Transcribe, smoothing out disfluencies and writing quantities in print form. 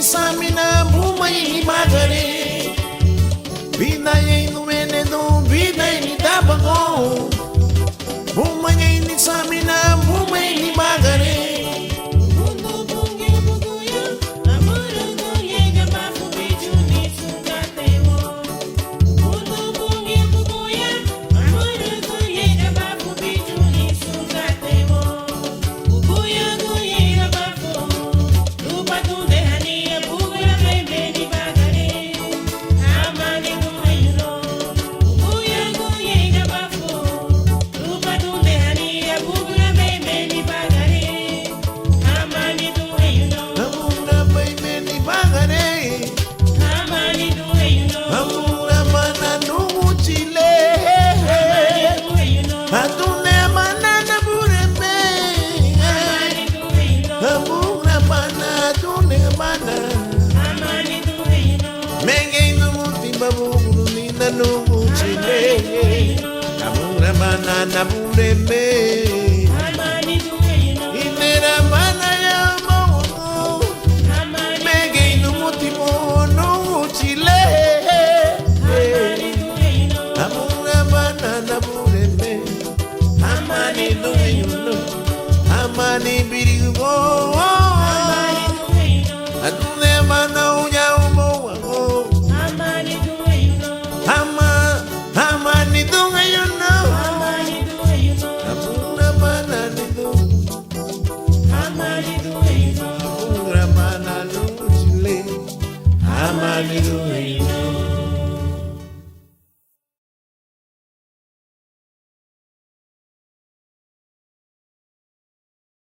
Samina bumay magari Binay nuwene no binay ni tabago Bumay ni samina bumay ni magari Mundo bungi buguya Amuro goye gabafu bichu ni sungatewo Mundo bungi buguya Amuro goye gabafu bichu ni sungatewo Buguya goye gabafu Lupa tunde haniya bugula bebe ni bagare Amani duhayuno Buguya goye gabafu Lupa tunde haniya bugula bebe ni bagare Amani duhayuno Amuna baby ni bagare Amani duhayuno Amuna mana nungu chile duhayuno Atune mana na bureme Amani duhayuno Amuna mana atune mana Amani duhayuno Menge numuti babugulu ni na nungu chile Amuna mana na bureme Amani duhayuno Inera mana ya mawo Amani Mege numuti mono chile duhayuno Amuna mana na bureme Amani duhayuno Amani birigo Amani duhayuno Adune mana unya umo Amani duhayuno Amani duhayuno Amani duhayuno Amuna mana nidu Amani duhayuno Amuna mana nuchile Amani duhayuno